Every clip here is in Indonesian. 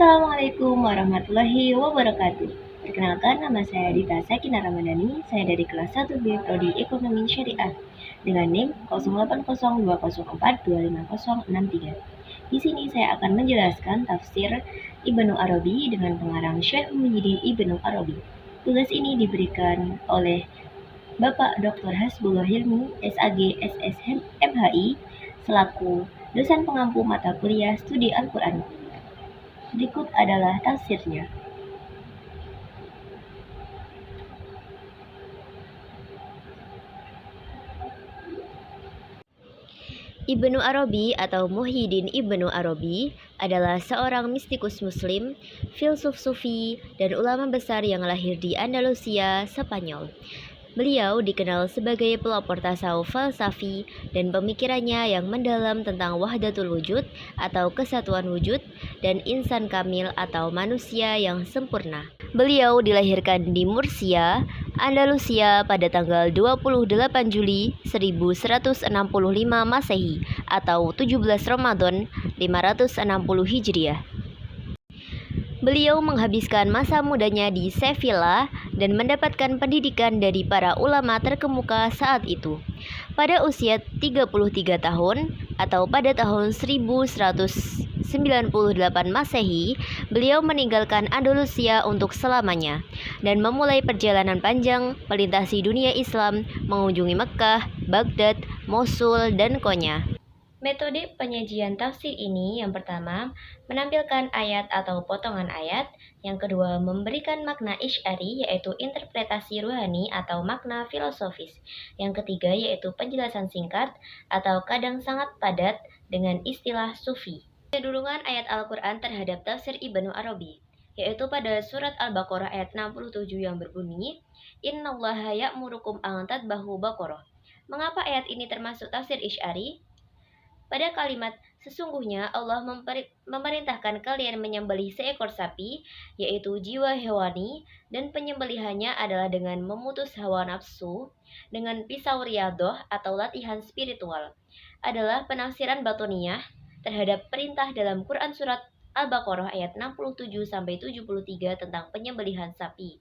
Assalamualaikum warahmatullahi wabarakatuh. Perkenalkan, nama saya Dita Sakina Ramadhani. Saya dari kelas 1B Prodi Ekonomi Syariah dengan NIM 080204256063. Di sini saya akan menjelaskan tafsir Ibnu Arabi dengan pengarang Syekh Muhyiddin Ibnu Arabi. Tugas ini diberikan oleh Bapak Dr. Hasbullah Hilmi, SAG, SSM, MHI, selaku dosen pengampu mata kuliah studi Al-Quran. Berikut adalah tafsirnya. Ibnu Arabi atau Muhyiddin Ibnu Arabi adalah seorang mistikus muslim, filsuf sufi, dan ulama besar yang lahir di Andalusia, Spanyol. Beliau dikenal sebagai pelopor tasawuf falsafi dan pemikirannya yang mendalam tentang wahdatul wujud atau kesatuan wujud dan insan kamil atau manusia yang sempurna. Beliau dilahirkan di Murcia, Andalusia pada tanggal 28 Juli 1165 Masehi atau 17 Ramadan 560 Hijriah. Beliau menghabiskan masa mudanya di Sevilla dan mendapatkan pendidikan dari para ulama terkemuka saat itu. Pada usia 33 tahun atau pada tahun 1198 Masehi, beliau meninggalkan Andalusia untuk selamanya dan memulai perjalanan panjang melintasi dunia Islam, mengunjungi Mekkah, Baghdad, Mosul, dan Konya. Metode penyajian tafsir ini yang pertama, menampilkan ayat atau potongan ayat. Yang kedua, memberikan makna isy'ari yaitu interpretasi ruhani atau makna filosofis. Yang ketiga, yaitu penjelasan singkat atau kadang sangat padat dengan istilah sufi. Kedulungan ayat Al-Quran terhadap tafsir Ibnu Arabi, yaitu pada surat Al-Baqarah ayat 67 yang berbunyi, Innallaha ya'murukum an tadbahu baqarah. Mengapa ayat ini termasuk tafsir isy'ari? Pada kalimat sesungguhnya Allah memerintahkan kalian menyembelih seekor sapi, yaitu jiwa hewani, dan penyembelihannya adalah dengan memutus hawa nafsu, dengan pisau riyadoh atau latihan spiritual, adalah penafsiran batoniyah terhadap perintah dalam Quran surat Al-Baqarah ayat 67-73 tentang penyembelihan sapi.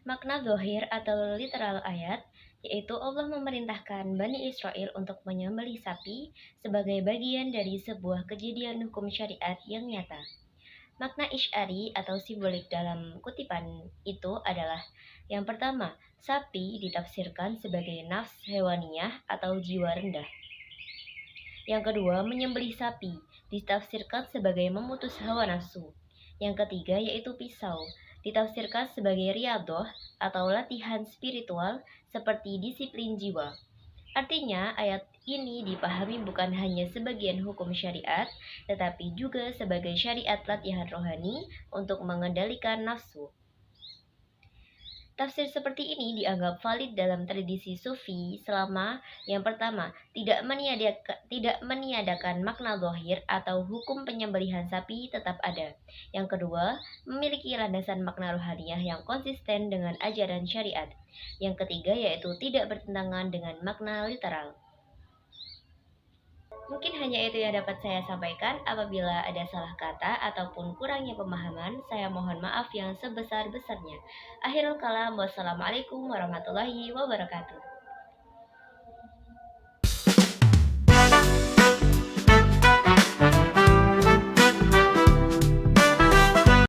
Makna zahir atau literal ayat yaitu Allah memerintahkan Bani Israel untuk menyembelih sapi sebagai bagian dari sebuah kejadian hukum syariat yang nyata. Makna isy'ari atau simbolik dalam kutipan itu adalah yang pertama, sapi ditafsirkan sebagai nafs hewaniyah atau jiwa rendah. Yang kedua, menyembelih sapi ditafsirkan sebagai memutus hawa nafsu. Yang ketiga yaitu pisau, ditafsirkan sebagai riyadoh atau latihan spiritual seperti disiplin jiwa. Artinya, ayat ini dipahami bukan hanya sebagian hukum syariat, tetapi juga sebagai syariat latihan rohani untuk mengendalikan nafsu. Tafsir seperti ini dianggap valid dalam tradisi sufi selama yang pertama, tidak meniadakan makna zahir atau hukum penyembelihan sapi tetap ada. Yang kedua, memiliki landasan makna rohaniyah yang konsisten dengan ajaran syariat. Yang ketiga yaitu tidak bertentangan dengan makna literal. Mungkin hanya itu yang dapat saya sampaikan. Apabila ada salah kata ataupun kurangnya pemahaman, saya mohon maaf yang sebesar-besarnya. Akhirul kalam, wassalamualaikum warahmatullahi wabarakatuh.